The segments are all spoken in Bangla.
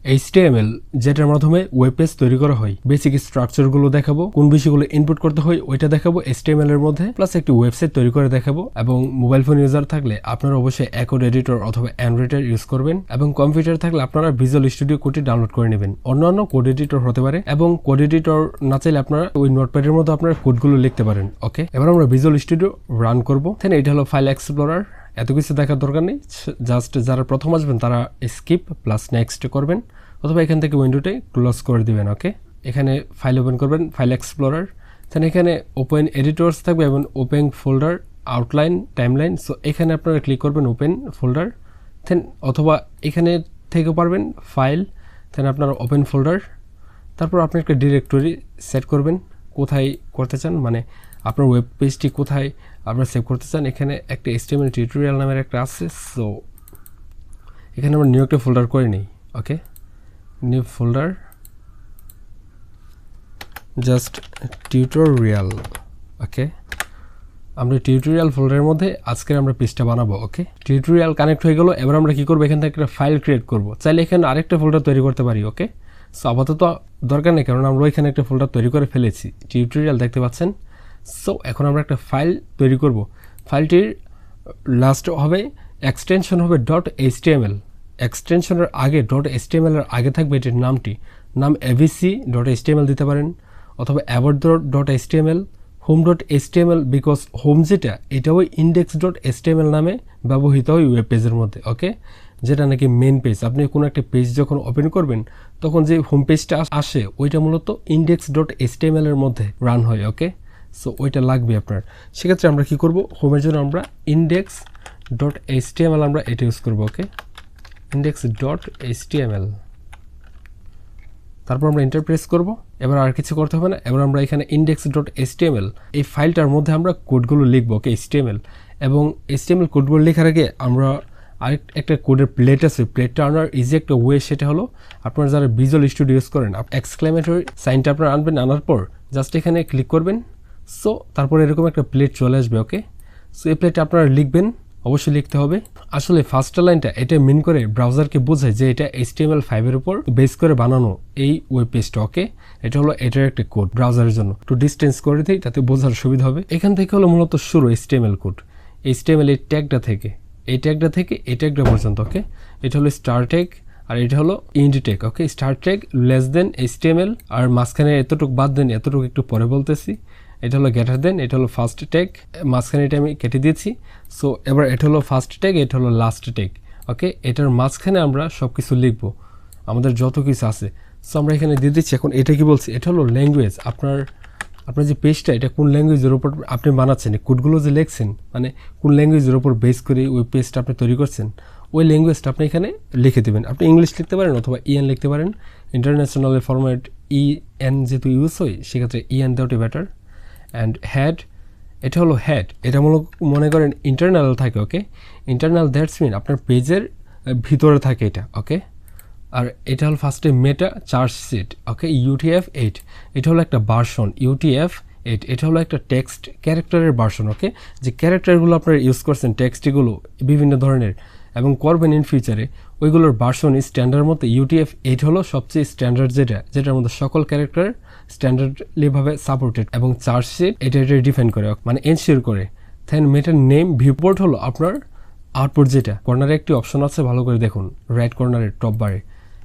HTML যেটার মাধ্যমে ওয়েব পেজ তৈরি করা হয়, বেসিক স্ট্রাকচারগুলো দেখাবো, কোন বিষয়গুলো ইনপুট করতে হয় ওইটা দেখাবো HTML এর মধ্যে, প্লাস একটি ওয়েবসাইট তৈরি করে দেখাবো। এবং মোবাইল ফোন ইউজার থাকলে আপনারা অবশ্যই অ্যাকোড এডিটর অথবা অ্যান্ড্রয়েডের ইউজ করবেন, এবং কম্পিউটার থাকলে আপনারা ভিজুয়াল স্টুডিও কোডটি ডাউনলোড করে নেবেন। অন্যান্য কোড এডিটর হতে পারে, এবং কোড এডিটর না চাইলে আপনারা ওই নোটপ্যাডের মধ্যে আপনারা কোডগুলো লিখতে পারেন। ওকে, এবার আমরা ভিজুয়াল স্টুডিও রান করবো। এটা হলো ফাইল এক্সপ্লোরার, এত কিছু দেখার দরকার নেই, জাস্ট যারা প্রথম আসবেন তারা স্কিপ প্লাস নেক্সট করবেন, অথবা এখান থেকে উইন্ডোতে ক্লোজ করে দিবেন। ওকে, এখানে ফাইল ওপেন করবেন, ফাইল এক্সপ্লোরার, এখানে ওপেন এডিটরস থাকবে এবং open folder, outline, timeline. So এখানে আপনারা ক্লিক করবেন ওপেন ফোল্ডার, অথবা এখানে থেকে পারবেন ফাইল, আপনারা ওপেন ফোল্ডার, তারপর আপনি একটা ডিরেক্টরি সেট করবেন কোথায় করতে চান, মানে আপনার ওয়েব পেজটি কোথায় আপনারা সেভ করতে চান। এখানে একটা HTML টিউটোরিয়াল নামের একটা আছে, সো এখানে আমরা নিউ একটা ফোল্ডার করে নিই। ওকে, নিউ ফোল্ডার, জাস্ট টিউটোরিয়াল। ওকে, আমরা টিউটোরিয়াল ফোল্ডারের মধ্যে আজকের আমরা পেজটা বানাবো। ওকে, টিউটোরিয়াল কানেক্ট হয়ে গেল। এবার আমরা কি করবো, এখান থেকে একটা ফাইল ক্রিয়েট করব। চাইলে এখানে আরেকটা ফোল্ডার তৈরি করতে পারি। ওকে, সো আপাতত দরকার নেই, কারণ আমরা এখানে একটা ফোল্ডার তৈরি করে ফেলেছি, টিউটোরিয়াল দেখতে পাচ্ছেন। সো এখন আমরা একটা ফাইল তৈরি করব। ফাইলটির লাস্ট হবে এক্সটেনশন হবে .html, এক্সটেনশনের আগে .html এর আগে থাকবে এটির নাম abc.html দিতে পারেন, অথবা about.html, home.html, বিকজ হোম যেটা এটা ওই index.html নামে ব্যবহৃত হয় ওয়েব পেজের মধ্যে। ওকে, যেটা নাকি মেন পেজ। আপনি কোনো একটা পেজ যখন ওপেন করবেন তখন যে হোম পেজটা আসে ওইটা মূলত index.html এর মধ্যে রান হয়। ওকে, সো ওইটা লাগবে আপনার। সেক্ষেত্রে আমরা কি করব, হোমের জন্য আমরা index.html আমরা এটা ইউজ করব। ওকে, index.html, তারপর আমরা এন্টার প্রেস করব। এবার আর কিছু করতে হবে না, এবার আমরা এখানে index.html এই ফাইলটার মধ্যে আমরা কোডগুলো লিখব। ওকে, HTML এবং HTML কোডগুলো লেখার আগে আমরা একটা কোডের প্লেট আছে, প্লেটটা আনার ইজি একটা ওয়ে, সেটা হলো আপনারা যারা ভিজুয়াল স্টুডিও ইউজ করেন, এক্সক্লেমেটরি সাইনটা আপনারা আনবেন, আনার পর জাস্ট এখানে ক্লিক করবেন। সো তারপর এরকম একটা প্লেট চলে আসবে। ওকে, সো এই প্লেটটা আপনারা লিখবেন, অবশ্যই লিখতে হবে। আসলে ফার্স্ট লাইনটা এটা মিন করে ব্রাউজারকে বোঝায় যে এটা HTML5 এর উপর বেস করে বানানো এই ওয়েব পেজটা। ওকে, এটা হলো এটার একটা কোড ব্রাউজারের জন্য, একটু ডিস্টেন্স করে দিই তাতে বোঝার সুবিধা হবে। এখান থেকে হলো মূলত শুরু HTML কোড, HTML এই ট্যাগটা থেকে এই ট্যাগটা পর্যন্ত। ওকে, এটা হলো স্টার ট্যাগ আর এটা হলো end tag. Okay, start tag less than HTML, আর মাঝখানে এতটুকু বাদ দেন, এতটুকু একটু পরে বলতেছি। এটা হলো গ্রেটার দেন, এটা হলো ফার্স্ট ট্যাগ, মাঝখানে এটা আমি কেটে দিয়েছি। সো এবার এটা হলো ফার্স্ট ট্যাগ, এটা হলো লাস্ট ট্যাগ। ওকে, এটার মাঝখানে আমরা সব কিছু লিখবো, আমাদের যত কিছু আছে। সো আমরা এখানে দিয়ে দিচ্ছি। এখন এটা কি বলছি, এটা হলো ল্যাঙ্গুয়েজ। আপনার যে পেজটা এটা কোন ল্যাঙ্গুয়েজের উপর আপনি বানাচ্ছেন, কোডগুলো যে লিখছেন, মানে কোন ল্যাঙ্গুয়েজের উপর বেস করে ওই পেজটা আপনি তৈরি করছেন, ওই ল্যাঙ্গুয়েজটা আপনি এখানে লিখে দেবেন। আপনি ইংলিশ লিখতে পারেন অথবা EN লিখতে পারেন। ইন্টারন্যাশনালের ফরম্যাট EN যেহেতু ইউজ হয় সেক্ষেত্রে EN দেওয়াটি বেটার। অ্যান্ড হেড, এটা হলো হেড, এটা মনে করেন ইন্টারনাল থাকে। ওকে, ইন্টারনাল দ্যাটস মিন আপনার পেজের ভিতরে থাকে এটা। ওকে, আর এটা হলো ফার্স্টে মেটা চার্জ সিট। ওকে, UTF-8 এটা হলো একটা ভার্সন, UTF-8 এটা হলো একটা টেক্সট ক্যারেক্টারের ভার্সন। ওকে, যে ক্যারেক্টারগুলো আপনারা ইউজ করছেন টেক্সটগুলো বিভিন্ন ধরনের এবং করবেন ইন ফিউচারে, ওইগুলোর ভার্সন স্ট্যান্ডার্ড মধ্যে UTF-8 হলো সবচেয়ে স্ট্যান্ডার্ড, যেটার মধ্যে সকল ক্যারেক্টার স্ট্যান্ডার্ডলিভাবে সাপোর্টেড, এবং চার্জ সিট এটা ডিফাইন করে, মানে এনশিওর করে। মেটার নেম ভিউপোর্ট হলো আপনার আউটপুট, যেটা কর্নারে একটি অপশন আছে, ভালো করে দেখুন রাইট কর্নারের টপ বারে।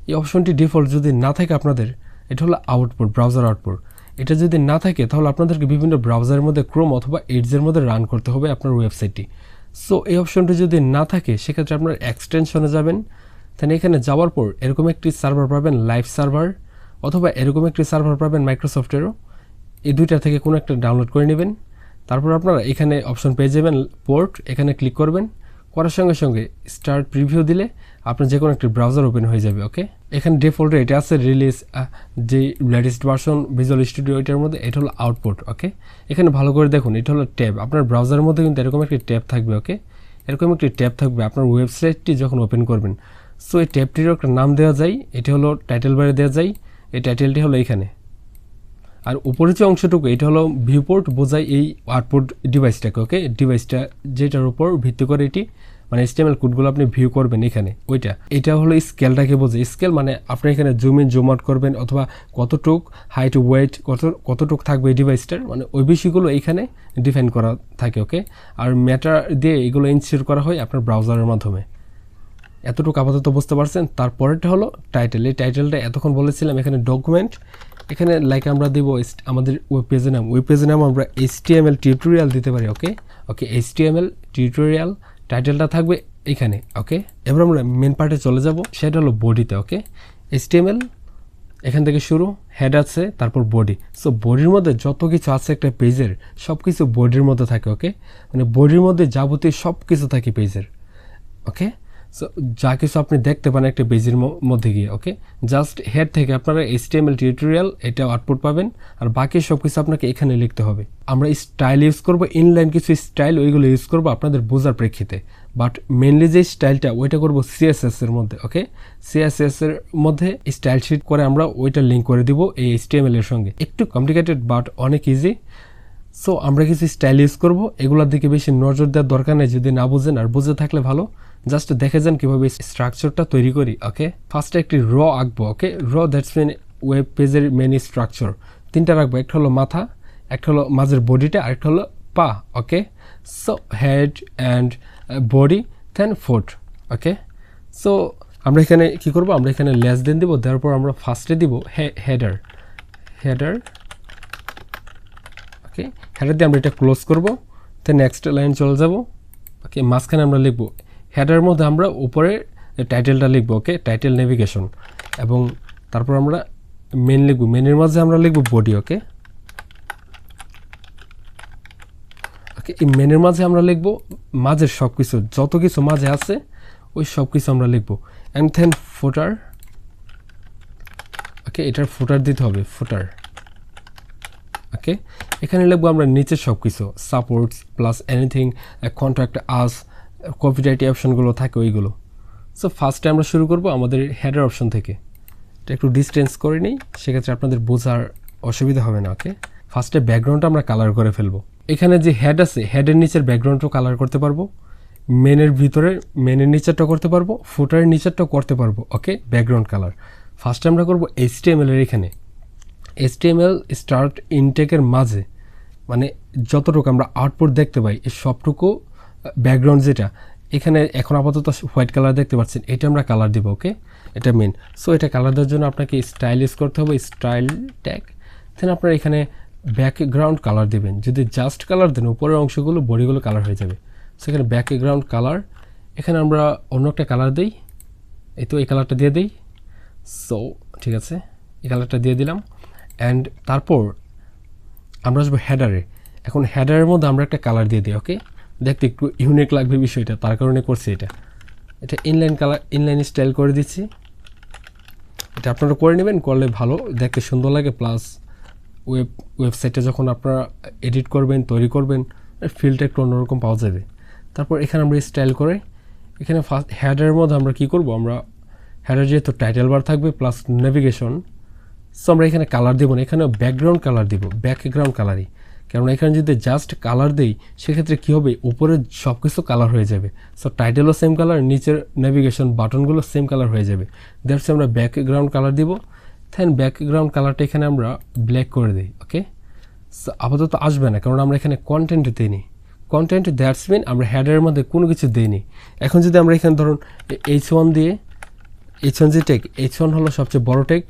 এই অপশনটি ডিফল্ট যদি না থাকে আপনাদের, এটা হলো আউটপুট, ব্রাউজার আউটপুট। এটা যদি না থাকে তাহলে আপনাদেরকে বিভিন্ন ব্রাউজারের মধ্যে ক্রোম অথবা এডজের মধ্যে রান করতে হবে আপনার ওয়েবসাইটটি। সো এই অপশনটি যদি না থাকে সেক্ষেত্রে আপনার এক্সটেনশনে যাবেন। এখানে যাওয়ার পর এরকম একটি সার্ভার পাবেন, লাইভ সার্ভার, অথবা এরকম একটি সার্ভার পাবেন মাইক্রোসফটেরও। এই দুইটা থেকে কোনো একটা ডাউনলোড করে নেবেন। তারপর আপনারা এখানে অপশন পেয়ে যাবেন পোর্ট, এখানে ক্লিক করবেন, করার সঙ্গে সঙ্গে স্টার্ট প্রিভিউ দিলে আপনার যে কোনো একটি ব্রাউজার ওপেন হয়ে যাবে। ওকে, এখানে ডিফল্টে এটা আছে রিলিজ, যে লেটেস্ট ভার্সন ভিজুয়াল স্টুডিও এটার মধ্যে, এটা হলো আউটপুট। ওকে, এখানে ভালো করে দেখুন এটা হলো ট্যাব, আপনার ব্রাউজারের মধ্যে কিন্তু এরকম একটি ট্যাব থাকবে। ওকে, এরকম একটি ট্যাব থাকবে আপনার ওয়েবসাইটটি যখন ওপেন করবেন। সো এই ট্যাবটিরও একটা নাম দেওয়া যায়, এটা হলো টাইটেল বারে দেওয়া যায়, এই টাইটেলটি হলো এখানে। আর উপরে যে অংশটুকু এটা হলো ভিউপোর্ট, বোঝায় এই আউটপুট ডিভাইসটাকে। ওকে, ডিভাইসটা যেটার উপর ভিত্তি করে এটি মানে HTML কোডগুলো আপনি ভিউ করবেন এখানে ওইটা, এটা হলো স্কেলটাকে বোঝে। স্কেল মানে আপনি এখানে জুম ইন জুম আউট করবেন অথবা কতটুক হাইট ওয়েট কতটুক থাকবে এই ডিভাইসটার, মানে ওই বিষয়গুলো এইখানে ডিফাইন করা থাকে। ওকে, আর ম্যাটার দিয়ে এগুলো ইনস্টল করা হয় আপনার ব্রাউজারের মাধ্যমে। এতটুকু আপাতত বুঝতে পারছেন। তারপরেরটা হলো টাইটেল। এই টাইটেলটা এতক্ষণ বলেছিলাম এখানে ডকুমেন্ট, এখানে লাইক আমরা দিব আমাদের ওয়েব পেজের নাম। ওয়েব পেজের নাম আমরা HTML টিউটোরিয়াল দিতে পারি। ওকে ওকে, HTML টিউটোরিয়াল টাইটেলটা থাকবে এখানে। ওকে, এবার আমরা মেন পার্টে চলে যাব, সেটা হলো বডিতে। ওকে, HTML এখান থেকে শুরু, হেড আছে, তারপর বডি। সো বডির মধ্যে যত কিছু আছে একটা পেজের, সব কিছু বডির মধ্যে থাকে। ওকে, মানে বডির মধ্যে যাবতীয় সব কিছু থাকে পেজের। ওকে, সো যা কিছু আপনি দেখতে পান একটা পেজের মধ্যে গিয়ে। ওকে, জাস্ট হেড থেকে আপনারা HTML টিউটোরিয়াল এটা আউটপুট পাবেন, আর বাকি সব কিছু আপনাকে এখানে লিখতে হবে। আমরা স্টাইল ইউজ করব, ইনলাইন কিছু স্টাইল ওইগুলো ইউজ করব আপনাদের বোঝার প্রেক্ষিতে, বাট মেনলি যে স্টাইলটা ওইটা করব CSS এর মধ্যে। ওকে, CSS এর মধ্যে স্টাইল শিট করে আমরা ওইটা লিঙ্ক করে দিব এই HTML এর সঙ্গে। একটু কমপ্লিকেটেড বাট অনেক ইজি। সো আমরা কিছু স্টাইল ইউজ করব, এগুলোর দিকে বেশি নজর দেওয়ার দরকার নেই যদি না বুঝেন, আর বুঝে থাকলে ভালো। জাস্ট দেখে যান কীভাবে স্ট্রাকচারটা তৈরি করি। ওকে, ফার্স্টে একটি র আঁকবো। ওকে, র দ্যাটস মিন ওয়েব পেজের মেন স্ট্রাকচার। তিনটা রাখবো, একটা হলো মাথা, একটা হলো মাঝের বডিটা, আরেকটা হলো পা। Okay, so head and body then foot. Okay, so আমরা এখানে কী করবো, আমরা এখানে লেস দেন দিব, দেওয়ার পর আমরা ফার্স্টে দিব হেডার। ওকে, হেডার দিয়ে আমরা এটা ক্লোজ করবো, দেন নেক্সট লাইন চলে যাব। ওকে, মাঝখানে আমরা লিখবো, হেডারের মধ্যে আমরা উপরে টাইটেলটা লিখবো। ওকে, টাইটেল নেভিগেশন, এবং তারপর আমরা মেন লিখবো, মেনের মাঝে আমরা লিখবো বডি। ওকে ওকে, এই মেনের মাঝে আমরা লিখবো মাঝের সব কিছু, যত কিছু মাঝে আছে ওই সব কিছু আমরা লিখবো। অ্যান্ড দেন ফুটার। ওকে, এটার ফুটার দিতে হবে, ফুটার। ওকে, এখানে লিখবো আমরা নিচের সব কিছু, supports plus anything, contact us, copyright অপশনগুলো থাকে ওইগুলো। সো ফার্স্টে আমরা শুরু করব আমাদের হেডার অপশন থেকে। এটা একটু ডিস্টেন্স করে নিই, সেক্ষেত্রে আপনাদের বোঝার অসুবিধা হবে না। ওকে, ফার্স্টে ব্যাকগ্রাউন্ডটা আমরা কালার করে ফেলবো। এখানে যে হেড আছে, হেডের নিচের ব্যাকগ্রাউন্ডটাও কালার করতে পারবো, মেনের ভিতরে মেনের নিচেরটাও করতে পারবো, ফুটারের নিচেরটাও করতে পারবো। ওকে, ব্যাকগ্রাউন্ড কালার ফার্স্টে আমরা করবো HTML এর এখানে। HTML স্টার্ট ইনটেকের মাঝে, মানে যতটুকু আমরা আউটপুট দেখতে পাই এই সবটুকু ব্যাকগ্রাউন্ড যেটা এখানে এখন আপাতত হোয়াইট কালার দেখতে পাচ্ছেন, এটা আমরা কালার দিব। ওকে, এটা মেন। সো এটা কালার দেওয়ার জন্য আপনাকে স্টাইল ইউজ করতে হবে, স্টাইল ট্যাগ। দেন আপনারা এখানে ব্যাকগ্রাউন্ড কালার দেবেন। যদি জাস্ট কালার দেন উপরের অংশগুলো বডিগুলো কালার হয়ে যাবে। সো এখানে ব্যাকগ্রাউন্ড কালার, এখানে আমরা অন্য একটা কালার দিই, এই তো এই কালারটা দিয়ে দিই। সো ঠিক আছে, এই কালারটা দিয়ে দিলাম। অ্যান্ড তারপর আমরা আসবো হেডারে। এখন হেডারের মধ্যে আমরা একটা কালার দিয়ে দিই। ওকে, দেখতে একটু ইউনিক লাগবে বিষয়টা, তার কারণে করছি এটা ইনলাইন কালার, ইনলাইন স্টাইল করে দিচ্ছি। এটা আপনারা করে নেবেন, করলে ভালো দেখতে সুন্দর লাগে, প্লাস ওয়েবসাইটে যখন আপনারা এডিট করবেন তৈরি করবেন ফিলটা একটু অন্যরকম পাওয়া যাবে। তারপর এখানে আমরা স্টাইল করে এখানে ফার্স্ট হেডারের মধ্যে আমরা কি করব, আমরা হেডার যেহেতু টাইটেল বার থাকবে প্লাস নেভিগেশন, সো আমরা এখানে কালার দেবো না, এখানে ব্যাকগ্রাউন্ড কালার দিব, ব্যাকগ্রাউন্ড কালারই। কারণ এখানে যদি জাস্ট কালার দেই সেক্ষেত্রে কী হবে, উপরে সব কিছু কালার হয়ে যাবে। সো টাইটেলও সেম কালার, নিচের নেভিগেশন বাটনগুলো সেম কালার হয়ে যাবে। দ্যাটস আমরা ব্যাকগ্রাউন্ড কালার দিব। দেন ব্যাকগ্রাউন্ড কালারটা এখানে আমরা ব্ল্যাক করে দিই। ওকে, সো আপাতত আসবে না কারণ আমরা এখানে কন্টেন্ট দিইনি। কন্টেন্ট দ্যাটস মিন আমরা হেডারের মধ্যে কোনো কিছু দিইনি। এখন যদি আমরা এখানে ধরুন H1 দিয়ে, H1 যে ট্যাগ, H1 হলো সবচেয়ে বড় ট্যাগ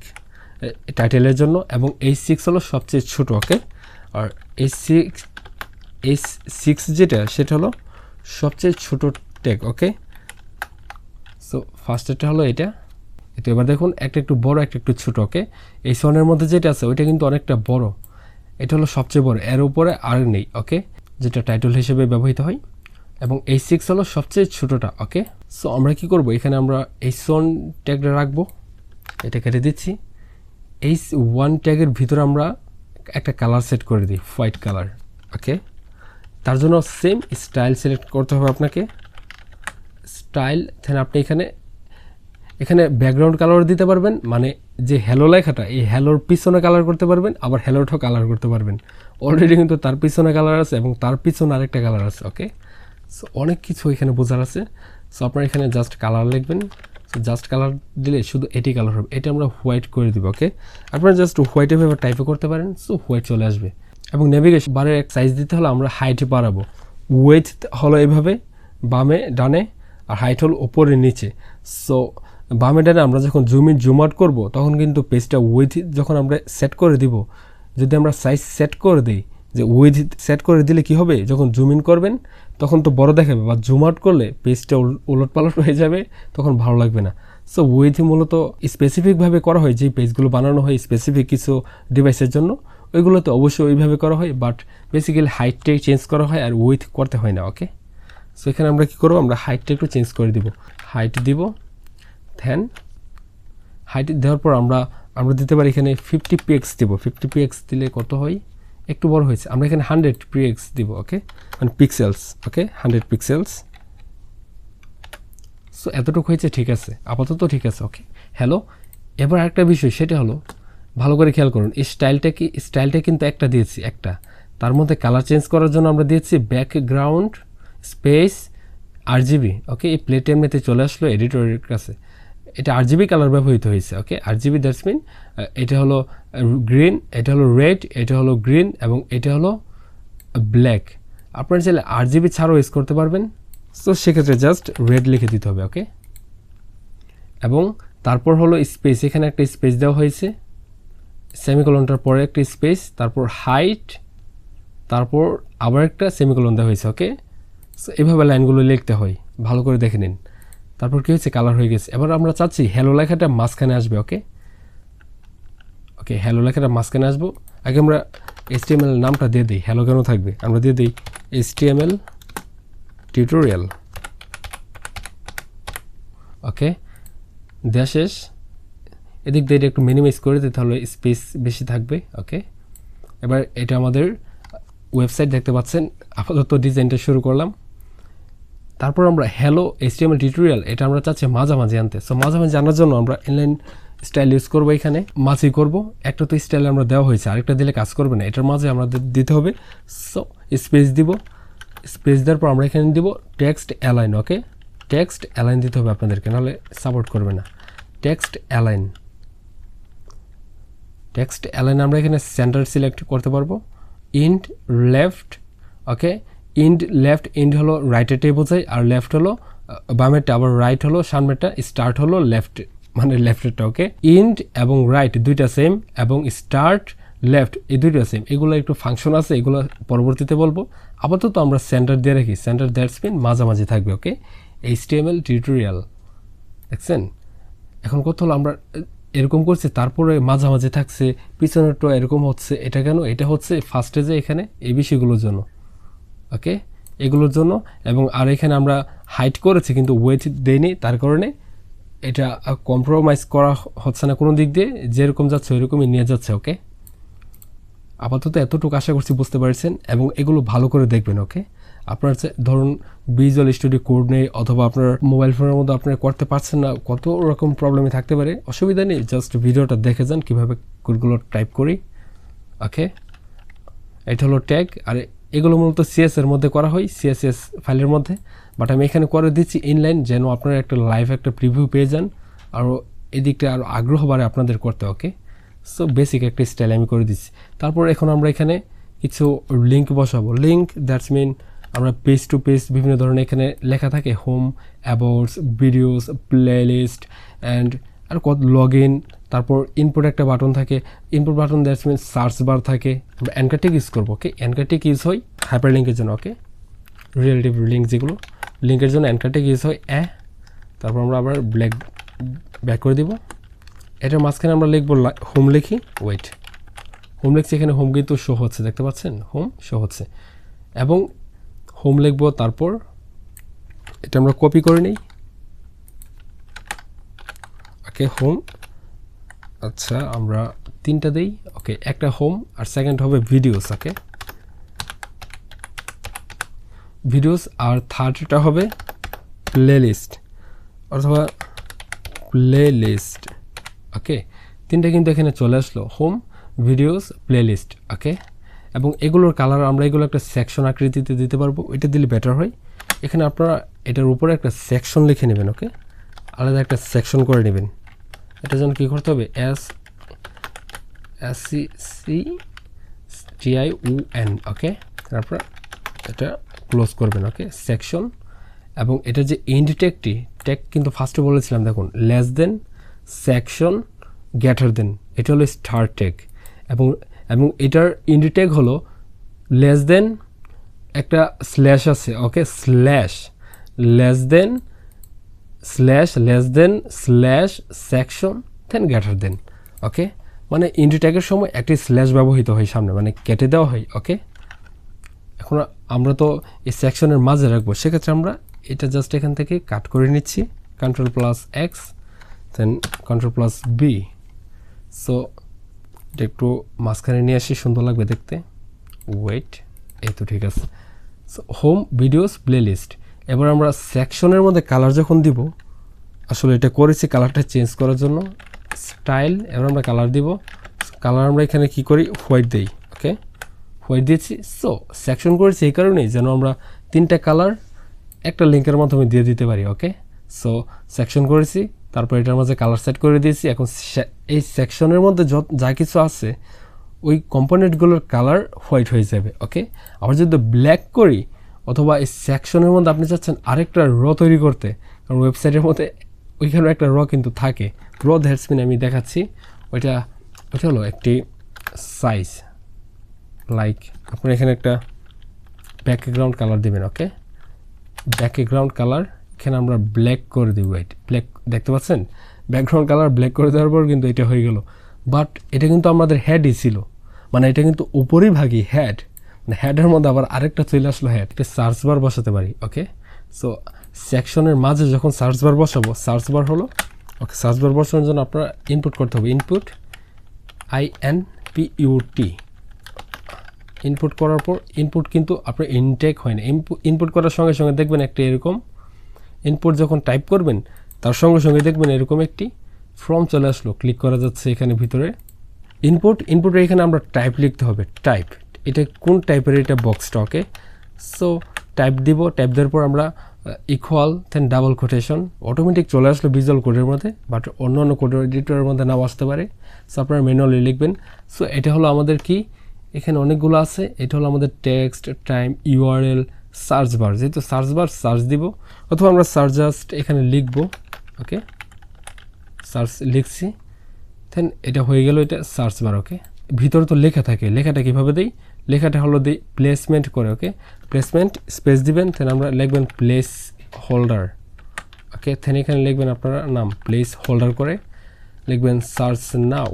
টাইটেলের জন্য, এবং H6 হলো সবচেয়ে ছোটো। ওকে, আর H6 যেটা সেটা হলো সবচেয়ে ছোটো ট্যাগ। ওকে, সো ফার্স্টেরটা হলো এটা। এবার দেখুন একটা একটু বড় একটা একটু ছোটো। ওকে, H1 মধ্যে যেটা আছে ওইটা কিন্তু অনেকটা বড়, এটা হলো সবচেয়ে বড়, এর উপরে আর নেই। ওকে, যেটা টাইটেল হিসেবে ব্যবহৃত হয়, এবং H6 হলো সবচেয়ে ছোটোটা। ওকে, সো আমরা কি করব, এখানে আমরা H1 ট্যাগটা রাখবো, এটা কেটে দিচ্ছি। H1 ট্যাগের ভিতরে আমরা একটা কালার সেট করে দিই, হোয়াইট কালার। ওকে, তার জন্য সেম স্টাইল সিলেক্ট করতে হবে আপনাকে, স্টাইল। দেন আপনি এখানে ব্যাকগ্রাউন্ড কালার দিতে পারবেন, মানে যে হ্যালো লেখাটা এই হ্যালোর পিছনে কালার করতে পারবেন, আবার হ্যালোটাও কালার করতে পারবেন। অলরেডি কিন্তু তার পিছনে কালার আছে এবং তার পিছনে আরেকটা কালার আছে। ওকে, সো অনেক কিছু এখানে বোঝার আছে। সো আপনারা এখানে জাস্ট কালার লিখবেন। সো জাস্ট কালার দিলে শুধু এটি কালার হবে, এটা আমরা হোয়াইট করে দিব। ওকে, আপনারা জাস্ট হোয়াইটে ভাবে টাইপও করতে পারেন। সো হোয়াইট চলে আসবে। এবং নেভিগেশন বারের এক সাইজ দিতে হলে আমরা হাইট বাড়াবো। ওয়েট হলো এইভাবে বামে ডানে, আর হাইট হলো ওপরে নিচে। সো বামে ডানে আমরা যখন জুম ইন জুম আউট করবো তখন কিন্তু পেজটা উইথ যখন আমরা সেট করে দিব, যদি আমরা সাইজ সেট করে দিই, যে উইথ সেট করে দিলে কি হবে, যখন জুম ইন করবেন তখন তো বড় দেখাবে, বা জুম আউট করলে পেজটা উলট পালট হয়ে যাবে, তখন ভালো লাগবে না। সো উইথ মূলত স্পেসিফিকভাবে করা হয়, যে পেজগুলো বানানো হয় স্পেসিফিক কিছু ডিভাইসের জন্য, ওইগুলোতে অবশ্যই ওইভাবে করা হয়, বাট বেসিক্যালি হাইটটাই চেঞ্জ করা হয় আর উইথ করতে হয় না। ওকে, সো এখানে আমরা কী করবো, আমরা হাইটটা একটু চেঞ্জ করে দিব, হাইট দিব। দেন হাইট দেওয়ার পর আমরা দিতে পারি এখানে 50 px দিব। 50 px দিলে কত হয়, একটু বড় হয়েছে, আমরা এখানে 100 px দিব। ওকে, মানে পিক্সেলস। ওকে, 100 পিক্সেলস। সো এতটুকু হয়েছে, ঠিক আছে, আপাতত ঠিক আছে। ওকে, হ্যালো। এবার আরেকটা বিষয়, সেটা হলো ভালো করে খেয়াল করুন, এই স্টাইলটা কিন্তু একটা দিয়েছি, একটা, তার মধ্যে কালার চেঞ্জ করার জন্য আমরা দিয়েছি ব্যাকগ্রাউন্ড স্পেস RGB। ওকে, এই প্লে টেমনেতে চলে আসলো এডিটরের কাছে, এটা RGB কালার ব্যবহৃত হয়েছে। ওকে, RGB দ্যাটস মিন এটা হলো গ্রিন, এটা হলো রেড, এটা হলো গ্রিন, এবং এটা হলো ব্ল্যাক। আপনারা চাইলে RGB ছাড়াও ইউজ করতে পারবেন। সো সেক্ষেত্রে জাস্ট রেড লিখে দিতে হবে। ওকে, এবং তারপর হলো স্পেস, এখানে একটা স্পেস দেওয়া হয়েছে, সেমিকোলনটার পরে একটা স্পেস, তারপর হাইট, তারপর আবার একটা সেমিকোলন দেওয়া হয়েছে। ওকে, সো এভাবে লাইনগুলো লিখতে হয়, ভালো করে দেখে নিন। তারপর কী হয়েছে, কালার হয়ে গেছে। এবার আমরা চাচ্ছি হ্যালো লেখাটা মাঝখানে আসবে। ওকে, ওকে, হ্যালো লেখাটা মাঝখানে আসবো। আগে আমরা HTML নামটা দিয়ে দিই, হ্যালো কেন থাকবে, আমরা দিয়ে দিই HTML টিউটোরিয়াল। ওকে, দেওয়া শেষ। এদিক দিয়ে একটু মিনিমাইজ করে দিতে, তাহলে স্পেস বেশি থাকবে। ওকে, এবার এটা আমাদের ওয়েবসাইট দেখতে পাচ্ছেন। আপাতত ডিজাইনটা শুরু করলাম। তারপর আমরা হ্যালো HTML টিউটোরিয়াল, এটা আমরা চাচ্ছি মাঝামাঝি আনতে। সো মাঝামাঝি আনার জন্য আমরা ইনলাইন স্টাইল ইউজ করবো, এখানে মাঝি করব। একটা তো স্টাইল আমরা দেওয়া হয়েছে, আরেকটা দিলে কাজ করবে না, এটার মাঝে আমরা দিতে হবে। সো স্পেস দিব, স্পেস দেওয়ার পর আমরা এখানে দিব টেক্সট অ্যালাইন। ওকে, টেক্সট অ্যালাইন দিতে হবে আপনাদেরকে, নাহলে সাপোর্ট করবে না। টেক্সট অ্যালাইন, টেক্সট অ্যালাইন আমরা এখানে সেন্টার সিলেক্ট করতে পারবো। ইন্ড লেফট। ওকে, ইন্ড লেফট, ইন্ড হলো রাইটেরটাই বোঝায়, আর লেফট হলো বামেরটা, আবার রাইট হলো সামনেরটা, স্টার্ট হলো লেফট মানে লেফটেরটা। ওকে, ইন্ড এবং রাইট দুইটা সেম, এবং স্টার্ট লেফট এই দুইটা সেম। এগুলো একটু ফাংশন আছে, এগুলো পরবর্তীতে বলবো। আপাতত আমরা সেন্টার দিয়ে রাখি, সেন্টার দ্যাটস মিন মাঝামাঝি থাকবে। ওকে, HTML টিউটোরিয়াল দেখছেন। এখন কত হলো, আমরা এরকম করছি, তারপরে মাঝামাঝি থাকছে, পিছনেরটা এরকম হচ্ছে, এটা কেন, এটা হচ্ছে ফার্স্টে যে এখানে এই বিষয়গুলোর জন্য। ওকে, এগুলোর জন্য। এবং আর এখানে আমরা হাইট করেছি কিন্তু ওয়েট দেইনি, তার কারণে এটা কম্প্রোমাইজ করা হচ্ছে না কোনো দিক দিয়ে, যেরকম যাচ্ছে ওইরকমই নিয়ে যাচ্ছে। ওকে, আপাতত এতটুকু আশা করছি বুঝতে পারছেন, এবং এগুলো ভালো করে দেখবেন। ওকে, আপনার ধরুন ভিজুয়াল স্টুডিও কোড নেই, অথবা আপনার মোবাইল ফোনের মধ্যে আপনারা করতে পারছেন না, কত রকম প্রবলেমই থাকতে পারে, অসুবিধা নেই, জাস্ট ভিডিওটা দেখে যান কীভাবে কোডগুলো টাইপ করি। ওকে, এটা হলো ট্যাগ, আর এগুলো মূলত CSS এর মধ্যে করা হয়, CSS ফাইলের মধ্যে, বাট আমি এখানে করে দিচ্ছি ইনলাইন, যেন আপনারা একটা লাইভ একটা প্রিভিউ পেয়ে যান, আরও এদিকটা আরও আগ্রহ বাড়ে আপনাদের করতে। ওকে, সো বেসিক একটা স্টাইল আমি করে দিচ্ছি। তারপর এখন আমরা এখানে কিছু লিঙ্ক বসাবো। লিঙ্ক দ্যাটস মিন আমরা পেজ টু পেজ বিভিন্ন ধরনের এখানে লেখা থাকে, home, abouts, videos, playlist, and আর কত লগ ইন। তারপর ইনপুট একটা বাটন থাকে, input button that's mean search bar থাকে। আমরা অ্যানকারটিক ইউজ করবো। ওকে, অ্যানকারটিক ইউজ হয় হাইপার লিঙ্কের জন্য। ওকে, রিলেটিভ লিঙ্ক যেগুলো লিঙ্কের জন্য অ্যানকারটিক ইউজ হয়। তারপর আমরা আবার ব্যাক করে দিব। এটার মাঝখানে আমরা লিখবো হোম লিখি, ওয়েট, হোম লিখছি, এখানে হোম কিন্তু শো হচ্ছে, দেখতে পাচ্ছেন, হোম শো হচ্ছে, এবং হোম লিখবো। তারপর এটা আমরা কপি করে নিই। ওকে, হোম, আচ্ছা আমরা তিনটা দিই। ওকে, একটা হোম, আর সেকেন্ড হবে ভিডিওস। ওকে, ভিডিওস, আর থার্ডটা হবে প্লেলিস্ট অথবা প্লেলিস্ট। ওকে, তিনটা কিন্তু এখানে চলে আসলো, হোম, ভিডিওস, প্লেলিস্ট। ওকে, এবং এগুলোর কালার আমরা এগুলো একটা সেকশন আকৃতিতে দিতে পারবো, এটা দিলে বেটার হয়। এখানে আপনারা এটার উপরে একটা সেকশন লিখে নেবেন, ওকে, আলাদা একটা সেকশন করে নেবেন। এটার জন্য কী করতে হবে, SCCTION, ওকে, তারপর এটা ক্লোজ করবেন, ওকে, সেকশন। এবং এটা যে এন্ড ট্যাগ কিন্তু ফার্স্টে বলেছিলাম, দেখুন, less than, section, greater than, এটা হলো স্টার্ট ট্যাগ। এবং এটার এন্ড ট্যাগ হলো লেস দেন, একটা স্ল্যাশ আছে, okay, slash, less than, slash, section, than greater than, okay. মানে এন্ড ট্যাগের সময় একটি স্ল্যাশ ব্যবহৃত হয় সামনে, মানে কেটে দেওয়া হয়, ওকে। এখন আমরা তো এই সেকশনের মাঝে রাখবো, সেক্ষেত্রে আমরা এটা জাস্ট এখান থেকে কাট করে নিচ্ছি, Ctrl+X, দেন Ctrl+B। সো এটা একটু মাঝখানে নিয়ে আসি, সুন্দর লাগবে দেখতে। ওয়েট, এই তো ঠিক আছে। So home videos playlist. এবার আমরা সেকশনের মধ্যে কালার যখন দিব, আসলে এটা করেছি কালারটা চেঞ্জ করার জন্য, স্টাইল, এবার আমরা কালার দিব। কালার আমরা এখানে কি করি, হোয়াইট দিই, ওকে, হোয়াইট দিয়েছি। সো সেকশন করেছি এই কারণেই যেন আমরা 3টা কালার একটা লিঙ্কের মাধ্যমে দিয়ে দিতে পারি, ওকে। সো সেকশন করেছি, তারপর এটার মাঝে কালার সেট করে দিয়েছি। এখন এই সেকশনের মধ্যে যা কিছু আছে ওই কম্পোনেন্টগুলোর কালার হোয়াইট হয়ে যাবে, ওকে। আবার যদি ব্ল্যাক করি, অথবা এই সেকশনের মধ্যে আপনি চাচ্ছেন আরেকটা তৈরি করতে, কারণ ওয়েবসাইটের মধ্যে ওইখানে একটা কিন্তু থাকে, দ্যাটস মিন আমি দেখাচ্ছি। ওইটা হলো একটি সাইজ, লাইক আপনার এখানে একটা ব্যাকগ্রাউন্ড কালার দেবেন, ওকে, ব্যাকগ্রাউন্ড কালার এখানে আমরা ব্ল্যাক করে দিই, হোয়াইট, ব্ল্যাক, দেখতে পাচ্ছেন ব্যাকগ্রাউন্ড কালার ব্ল্যাক করে দেওয়ার পর কিন্তু এটা হয়ে গেল। বাট এটা কিন্তু আমাদের হেডই ছিল, মানে এটা কিন্তু উপরই ভাগই হেড, মানে হেডের মধ্যে আবার আরেকটা চলে আসলো হেড। এটা সার্চ বার বসাতে পারি, ওকে। সো সেকশনের মাঝে যখন সার্চ বার বসাবো, সার্চ বার হলো, ওকে, সার্চ বার বসানোর জন্য আপনারা ইনপুট করতে হবে, INPUT। ইনপুট করার পর, ইনপুট কিন্তু আপনার ইনটেক হয় না, ইনপুট করার সঙ্গে সঙ্গে দেখবেন একটা এরকম, ইনপুট যখন টাইপ করবেন তার সঙ্গে সঙ্গে দেখবেন এরকম একটি ফর্ম চলে আসলো, ক্লিক করা যাচ্ছে এখানে ভিতরে। ইনপুটে এখানে আমরা টাইপ লিখতে হবে, টাইপ, এটা কোন টাইপের, এটা বক্সটা, ওকে। সো টাইপ দিব, টাইপ দেওয়ার পর আমরা ইকুয়াল, দেন ডাবল কোটেশন, অটোমেটিক চলে আসলো ভিজুয়াল কোডের মধ্যে, বাট অন্য কোড এডিটরের মধ্যে নাও আসতে পারে। সো আপনারা ম্যানুয়ালি লিখবেন। সো এটা হলো আমাদের কি, এখানে অনেকগুলো আছে, এটা হলো আমাদের text, time, URL, search bar, যেহেতু সার্চ বার সার্চ দিব, অথবা আমরা সার্চ জাস্ট এখানে লিখব, ওকে, সার্চ লিখছি, দেন এটা হয়ে গেল, এটা সার্চ বার, ওকে। ভিতরে তো লেখা থাকে, লেখাটা কীভাবে দিই, লেখাটা হলো দিই প্লেসমেন্ট করে, ওকে, প্লেসমেন্ট স্পেস দিবেন, দেন আমরা লিখবেন প্লেস হোল্ডার, ওকে, দেন এখানে লিখবেন আপনারা নাম, প্লেস হোল্ডার করে লিখবেন সার্চ নাও,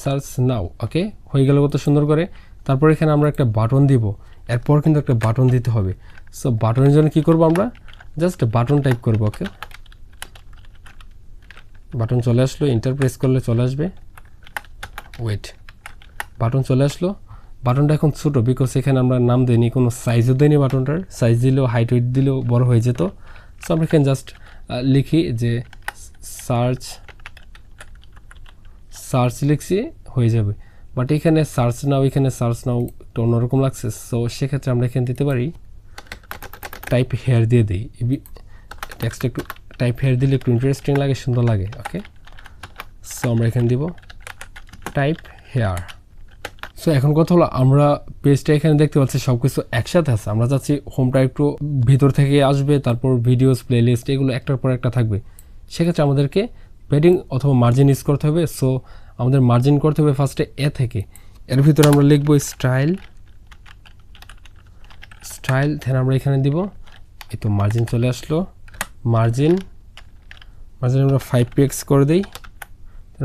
সার্চ নাও, ওকে, হয়ে গেল কত সুন্দর করে। তারপর এখানে আমরা একটা বাটন দিব, এরপর কিন্তু একটা বাটন দিতে হবে। সো বাটনের জন্য কী করবো, আমরা জাস্ট বাটন টাইপ করবো, ওকে, বাটন চলে আসলো, এন্টার প্রেস করলে চলে আসবে, ওয়েট, বাটন চলে আসলো। বাটনটা এখন ছোটো, বিকজ এখানে আমরা নাম দিইনি, কোনো সাইজও দিইনি, বাটনটার সাইজ দিলেও হাইট ওয়েট দিলেও বড় হয়ে যেত। সো আমরা এখানে জাস্ট লিখি যে সার্চ লিখছি, হয়ে যাবে। বাট এখানে সার্চ নাও একটু অন্যরকম লাগছে। সো সেক্ষেত্রে আমরা এখানে দিতে পারি টাইপ হেয়ার দিয়ে দিই, টেক্সট একটু টাইপ হেয়ার দিলে একটু ইন্টারেস্টিং লাগে, সুন্দর লাগে, ওকে। সো আমরা এখানে দিব টাইপ হেয়ার। সো এখন কথা হলো, আমরা পেজটা এখানে দেখতে পাচ্ছি সব কিছু একসাথে আছে, আমরা চাচ্ছি হোমটা একটু ভিতর থেকে আসবে, তারপর ভিডিওস, প্লেলিস্ট, এগুলো একটার পর একটা থাকবে। সেক্ষেত্রে আমাদেরকে প্যাডিং অথবা মার্জিন ইউজ করতে হবে। সো আমাদের মার্জিন করতে হবে ফার্স্টে এ থেকে, এর ভিতরে আমরা লিখব স্টাইল, দেন আমরা এখানে দিব, এই তো মার্জিন চলে আসলো, মার্জিন আমরা 5px করে দিই,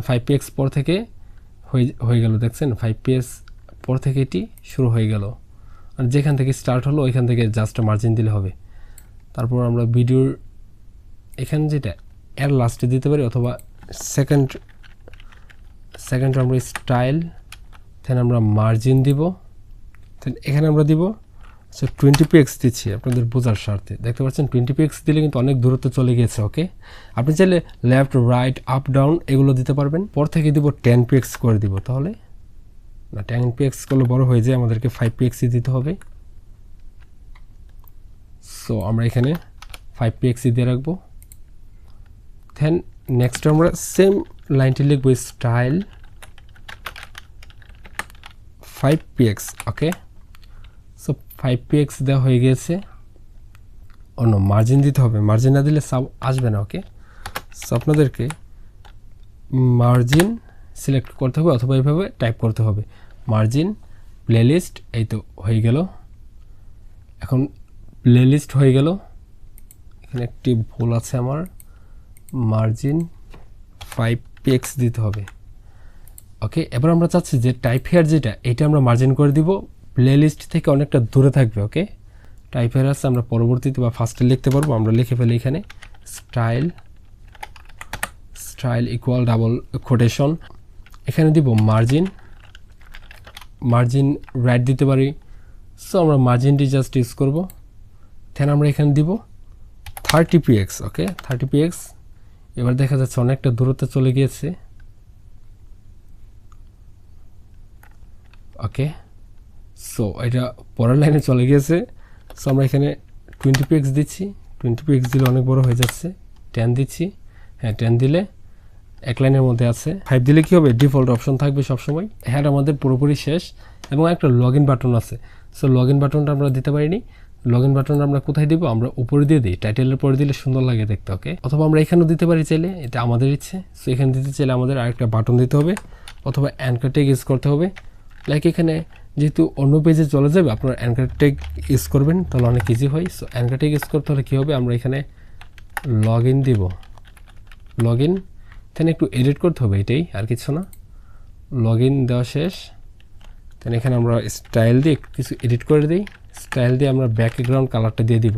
5px পর থেকে হয়ে গেল, দেখছেন 5px পর থেকে এটি শুরু হয়ে গেল, আর যেখান থেকে স্টার্ট হলো ওইখান থেকে জাস্ট মার্জিন দিলে হবে। তারপর আমরা ভিডিওর এখানে যেটা এর লাস্টে দিতে পারি, অথবা সেকেন্ড আমরা স্টাইল, দেন আমরা মার্জিন দিব, দেন এখানে আমরা দিব সো 20px দিচ্ছি আপনাদের বোঝার স্বার্থে। দেখতে পাচ্ছেন 20px দিলে কিন্তু অনেক দূরত্ব চলে গিয়েছে। ওকে, আপনি চাইলে লেফট রাইট আপ ডাউন এগুলো দিতে পারবেন। পর থেকে দিব 10px করে দিব, তাহলে না 10px করলে বড় হয়ে যায়, আমাদেরকে 5px দিতে হবে। সো আমরা এখানে 5px দিয়ে রাখবো। দেন নেক্সট আমরা সেম লাইনটি লিখবো স্টাইল 5px। ওকে, সো 5px দেওয়া হয়ে গেছে। অন্য মার্জিন দিতে হবে, মার্জিন না দিলে সাব আসবে না। ওকে, সো আপনাদেরকে মার্জিন সিলেক্ট করতে হবে অথবা এইভাবে টাইপ করতে হবে মার্জিন প্লেলিস্ট। এই তো হয়ে গেল, এখন প্লেলিস্ট হয়ে গেল। এখানে একটি ভুল আছে আমার, মার্জিন 5px দিতে হবে। ওকে, এবার আমরা চাচ্ছি যে টাইপ হেয়ার যেটা, এটা আমরা মার্জিন করে দিব, প্লেলিস্ট থেকে অনেকটা দূরে থাকবে। ওকে, টাইপ হেয়ার আছে, আমরা পরবর্তীতে বা ফার্স্টে লিখতে পারবো। আমরা লিখে ফেলি এখানে স্টাইল ইকুয়াল ডাবল কোটেশন, এখানে দিব মার্জিন রাইট দিতে পারি। সো আমরা মার্জিনটি জাস্ট ইউজ করবো। দেন আমরা এখানে দিব 30px। ওকে, 30px। এবার দেখা যাচ্ছে অনেকটা দূরত্বে চলে গিয়েছে। ওকে, সো এটা পরের লাইনে চলে গিয়েছে। সো আমরা এখানে 20px দিচ্ছি, 20px দিলে অনেক বড় হয়ে যাচ্ছে। 10 দিচ্ছি, হ্যাঁ 10 দিলে এক লাইনের মধ্যে আছে। 5 দিলে কি হবে, ডিফল্ট অপশন থাকবে সবসময়। হ্যাঁ আমাদের পুরোপুরি শেষ, এবং একটা লগ ইন বাটন আছে। সো লগ ইন বাটনটা আমরা দিতে পারিনি। লগ ইন বাটন আমরা কোথায় দিব, আমরা উপরে দিয়ে দিই, টাইটেলের পরে দিলে সুন্দর লাগে দেখতে। ওকে, অথবা আমরা এখানেও দিতে পারি চাইলে, এটা আমাদের ইচ্ছে। সো এখানে দিতে চাইলে আমাদের আরেকটা বাটন দিতে হবে, অথবা অ্যাঙ্কার ট্যাগ ইউজ করতে হবে। লাইক এখানে যেহেতু অন্য পেজে চলে যাবে, আপনার অ্যাঙ্কার ট্যাগ ইউজ করবেন, তাহলে অনেক ইজি হয়। সো অ্যাঙ্কার ট্যাগ ইউজ করতে হলে কী হবে, আমরা এখানে লগ ইন দিব, লগ ইন। দেন একটু এডিট করতে হবে, এটাই আর কিছু না। লগ ইন দেওয়া শেষ। দেন এখানে আমরা স্টাইল দিয়ে কিছু এডিট করে দিই। স্টাইল দিয়ে আমরা ব্যাকগ্রাউন্ড কালারটা দিয়ে দিব।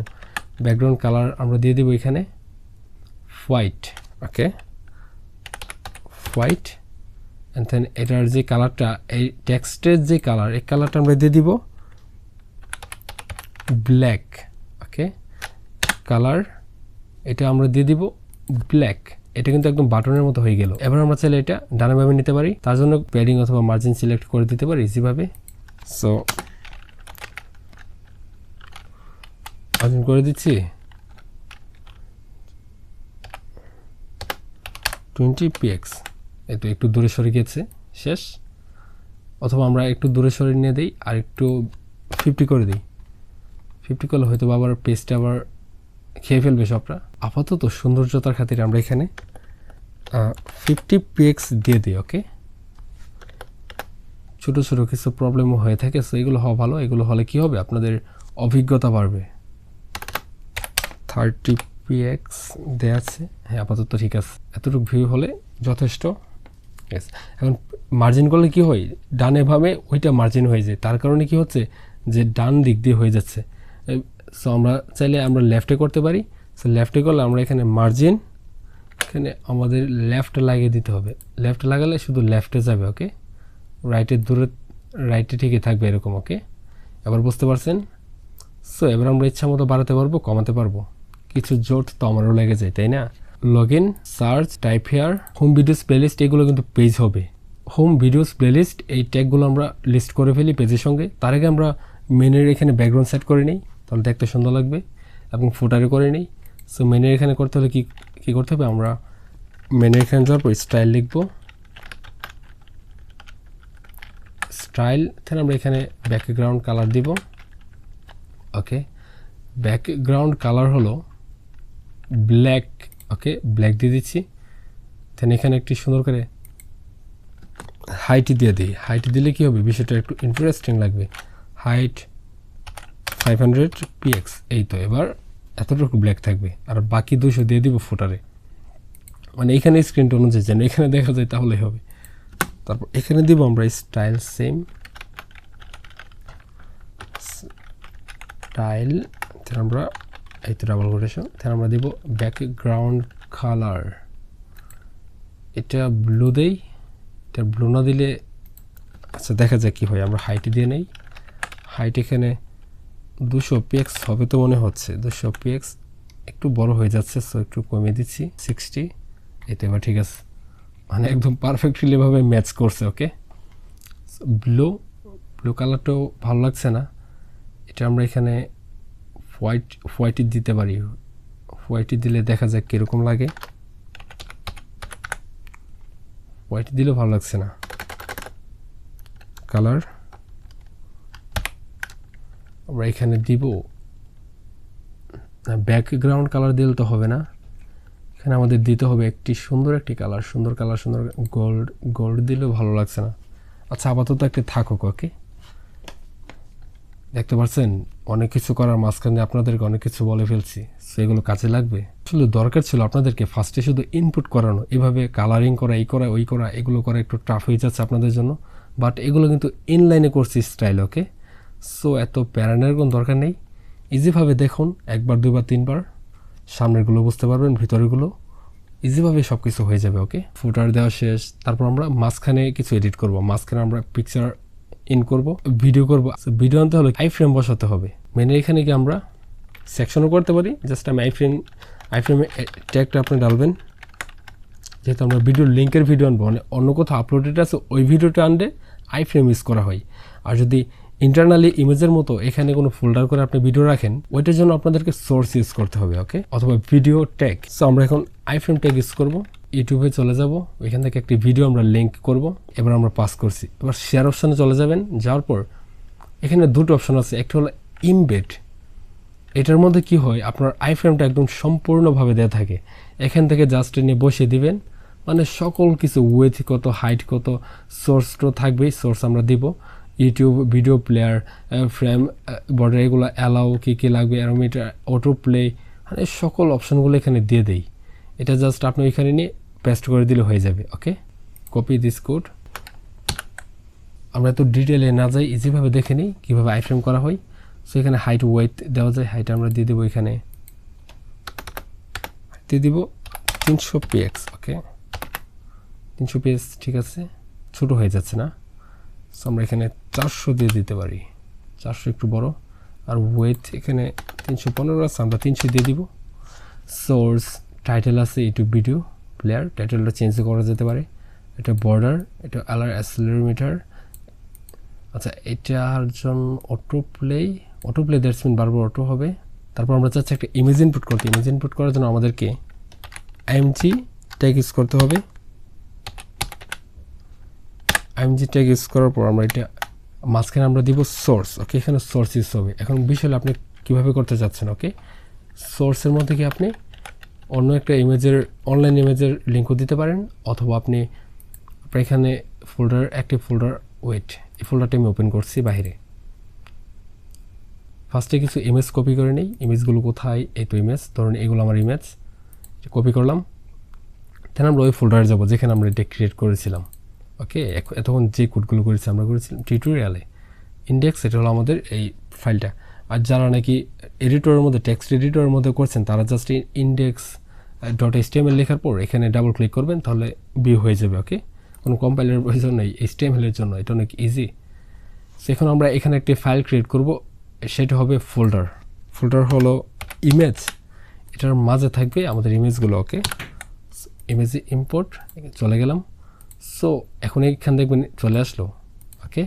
ব্যাকগ্রাউন্ড কালার আমরা দিয়ে দিব এখানে white. Okay, white. And then এটার যে কালারটা, এই টেক্সটের যে কালার, এই কালারটা আমরা দিয়ে দিব ব্ল্যাক। ওকে, কালার এটা আমরা দিয়ে দিব ব্ল্যাক। এটা কিন্তু একদম বাটনের মতো হয়ে গেল। এবার আমরা চাইলে এটা ডানে বামে নিতে পারি, তার জন্য প্যাডিং অথবা মার্জিন সিলেক্ট করে দিতে পারি ইজিভাবে। সো মার্জিন করে দিচ্ছি 20px। এই তো একটু দূরে সরে গেছে, শেষ। অথবা আমরা একটু দূরে সরে নিয়ে দিই, আর একটু 50 করে দিই। 50 করলে হয়তো আবার পেজটা আবার খেয়ে ফেলবে সবটা। আপাতত সৌন্দর্যতার খাতিরে আমরা এখানে 50px দিয়ে দিই। ওকে, ছোটো ছোটো কিছু প্রবলেমও হয়ে থাকে, সো এগুলো হওয়া ভালো। এগুলো হলে কি হবে, আপনাদের অভিজ্ঞতা বাড়বে। 30px দেওয়া আছে, হ্যাঁ আপাতত ঠিক আছে। এতটুকু ভিউ হলে যথেষ্ট। এখন মার্জিন করলে কি হয়, ডানে ভাবে ওইটা মার্জিন হয়ে যায়, তার কারণে কি হচ্ছে যে ডান দিক দিয়ে হয়ে যাচ্ছে। সো আমরা চাইলে আমরা লেফটে করতে পারি। সো লেফটে করলে আমরা এখানে মার্জিন, এখানে আমাদের লেফট লাগিয়ে দিতে হবে। লেফট লাগালে শুধু লেফটে যাবে। ওকে, রাইটের দূরে রাইটে ঠিকই থাকবে এরকম। ওকে, এবার বুঝতে পারছেন। সো এবার আমরা ইচ্ছা মতো বাড়াতে পারবো, কমাতে পারবো। কিছু জোট তো আমারও লেগে যায়, তাই না? Log in, search, type here, home videos playlist, এগুলো কিন্তু পেজ হবে। হোম ভিডিওস প্লেলিস্ট এই ট্যাগগুলো আমরা লিস্ট করে ফেলি পেজের সঙ্গে। তার আগে আমরা মেনের এখানে ব্যাকগ্রাউন্ড সেট করে নিই, তাহলে দেখতে সুন্দর লাগবে, এবং ফুটারে করে নিই। সো মেনের এখানে করতে হলে কী করতে হবে, আমরা মেনের এখানে যাওয়ার পর স্টাইল লিখব, স্টাইল। তাহলে আমরা এখানে ব্যাকগ্রাউন্ড কালার দিব। ওকে, ব্যাকগ্রাউন্ড কালার হলো ব্ল্যাক। ওকে, ব্ল্যাক দিয়ে দিচ্ছি। দেন এখানে একটি সুন্দর করে হাইট দিয়ে দিই। হাইট দিলে কি হবে, বিষয়টা একটু ইন্টারেস্টিং লাগবে। Height 500px। এই তো এবার এতটুকু ব্ল্যাক থাকবে, আর বাকি 200 দিয়ে দিব ফুটারে, মানে এখানে স্ক্রিনটা অনুযায়ী যেন এখানে দেখা যায় তাহলে হবে। তারপর এখানে দিব আমরা স্টাইল, সেম স্টাইল। আমরা এই তো ডাবল কোটেশন। তাহলে আমরা দিব ব্যাকগ্রাউন্ড কালার, এটা ব্লু দেই। এটা ব্লু না দিলে আচ্ছা দেখা যায় কি হয়, আমরা হাইট দিয়ে নেই। হাইট এখানে 200 px হবে তো মনে হচ্ছে। 200 px একটু বড় হয়ে যাচ্ছে, সো একটু কমিয়ে দিচ্ছি 60। এতে এবার ঠিক আছে, মানে একদম পারফেক্টলি ভাবে ম্যাচ করছে। ওকে, ব্লু কালারটাও ভালো লাগছে না, এটা আমরা এখানে হোয়াইট দিতে পারি। হোয়াইট দিলে দেখা যাক কীরকম লাগে। হোয়াইট দিলেও ভালো লাগছে না। কালার আমরা এখানে দিব, ব্যাকগ্রাউন্ড কালার দিলে তো হবে না, এখানে আমাদের দিতে হবে একটি সুন্দর কালার, সুন্দর গোল্ড দিলেও ভালো লাগছে না। আচ্ছা, আপাতত একটি থাকুক। ওকে, দেখতে পাচ্ছেন অনেক কিছু করার মাঝখানে আপনাদেরকে অনেক কিছু বলে ফেলছি, সেগুলো কাজে লাগবে। আসলে দরকার ছিল আপনাদেরকে ফার্স্টে শুধু ইনপুট করানো, এভাবে কালারিং করা, এই করা ওই করা, এগুলো করা একটু টাফ হয়ে যাচ্ছে আপনাদের জন্য, বাট এগুলো কিন্তু ইনলাইনে করছি স্টাইল। ওকে, সো এত প্যারানের কোনো দরকার নেই, ইজিভাবে দেখুন, একবার দুইবার তিনবার, সামনেরগুলো বুঝতে পারবেন, ভিতরেরগুলো ইজিভাবে সব কিছু হয়ে যাবে। ওকে, ফুটার দেওয়া শেষ, তারপর আমরা মাঝখানে কিছু এডিট করব। মাঝখানে আমরা পিকচার ইন করব, ভিডিও করব। ভিডিও আনতে হলে আই ফ্রেম বসাতে হবে। মেনে এখানে কি আমরা সেকশনও করতে পারি, জাস্ট আমি আই ফ্রেমে ট্যাগটা আপনি ডালবেন, যেহেতু আমরা ভিডিওর লিঙ্কের ভিডিও আনবো, মানে অন্য কোথাও আপলোডেড আছে ওই ভিডিওটা আনলে আই ফ্রেম ইউজ করা হয়। আর যদি ইন্টারনালি ইমেজের মতো এখানে কোনো ফোল্ডার করে আপনি ভিডিও রাখেন, ওইটার জন্য আপনাদেরকে সোর্স ইউজ করতে হবে। ওকে, অথবা ভিডিও ট্যাগ। সো আমরা এখন আই ফ্রেম ট্যাগ ইউজ করব। ইউটিউবে চলে যাব, ওইখান থেকে একটি ভিডিও আমরা লিঙ্ক করব। এবার আমরা পাস করছি, এবার শেয়ার অপশানে চলে যাবেন। যাওয়ার পর এখানে দুটো অপশন আছে, একটা হলো ইমবেড। এটার মধ্যে কি হয়, আপনার আই ফ্রেমটা একদম সম্পূর্ণভাবে দেওয়া থাকে, এখান থেকে জাস্ট নিয়ে বসিয়ে দিবেন, মানে সকল কিছু উইথ কত, হাইট কত, সোর্স তো থাকবেই, সোর্স আমরা দিব, YouTube video player, frame, border, এগুলো অ্যালাউ, কী লাগবে, অ্যারোমিটার, অটো প্লে, মানে সকল অপশানগুলো এখানে দিয়ে দেই। এটা জাস্ট আপনি এখানে নিয়ে পেস্ট করে দিলে হয়ে যাবে। ওকে, কপি দিস কোড। আমরা এত ডিটেলে না যাই, ইজিভাবে দেখে নিই কীভাবে আই ফ্রেম করা হয়। সো এখানে হাইট ওয়েট দেওয়া যায়, হাইট আমরা দিয়ে দেবো, এখানে দিয়ে দিব 300 px। ওকে, 300 px ঠিক আছে, ছোটো হয়ে যাচ্ছে না, সো আমরা এখানে 400 দিয়ে দিতে পারি, 400 একটু বড়। আর ওয়েট এখানে 315 আছে, আমরা 300 দিয়ে দিব। সোর্স টাইটেল আছে ইউটিউব ভিডিও প্লেয়ার, টাইটেলটা চেঞ্জ করা যেতে পারে। এটা বর্ডার, এটা আলার অ্যাক্সেলেরোমিটার। আচ্ছা, এটার জন্য অটো প্লে দ্যাটস মিন বারবার অটো হবে। তারপর আমরা চাচ্ছি একটা ইমেজ ইনপুট করতে। ইমেজ ইনপুট করার জন্য আমাদেরকে আইএমজি ট্যাগ ইউজ করতে হবে। আইএমজি ট্যাগ ইউজ করার পর আমরা এটা মাঝখানে আমরা দিব সোর্স। ওকে, এখানে সোর্স ইউজ হবে। এখন বিষয় আপনি কীভাবে করতে চাচ্ছেন। ওকে, সোর্সের মধ্যে কি আপনি অন্য একটা অনলাইন ইমেজের লিঙ্কও দিতে পারেন, অথবা আপনি এখানে অ্যাক্টিভ ফোল্ডার, ওয়েট, এই ফোল্ডারটা আমি ওপেন করছি বাইরে। ফার্স্টে কিছু ইমেজ কপি করে নিই। ইমেজগুলো কোথায়, এই তো ইমেজ, ধরুন এগুলো আমার ইমেজ, কপি করলাম। দেন আমরা ওই ফোল্ডারে যাবো যেখানে আমরা এটা ক্রিয়েট করেছিলাম। ওকে, এতক্ষণ যে কোডগুলো আমরা করেছিলাম টিউটোরিয়ালে, ইন্ডেক্স, এটা হলো আমাদের এই ফাইলটা। আর যারা নাকি এডিটরের মধ্যে, টেক্সট এডিটরের মধ্যে করছেন, তারা জাস্ট index.html লেখার পর এখানে ডাবল ক্লিক করবেন, তাহলে ভিউ হয়ে যাবে। ওকে, কোনো কম্পাইলারের প্রয়োজন নেই HTML-এর জন্য, এটা অনেক ইজি। এখন আমরা এখানে একটি ফাইল ক্রিয়েট করব, সেটা হবে ফোল্ডার হলো ইমেজ, এটার মাঝে থাকবে আমাদের ইমেজগুলো। ওকে, ইমেজে ইম্পোর্ট, চলে গেলাম। সো এখন এইখান দেখবেন চলে আসলো। ওকে,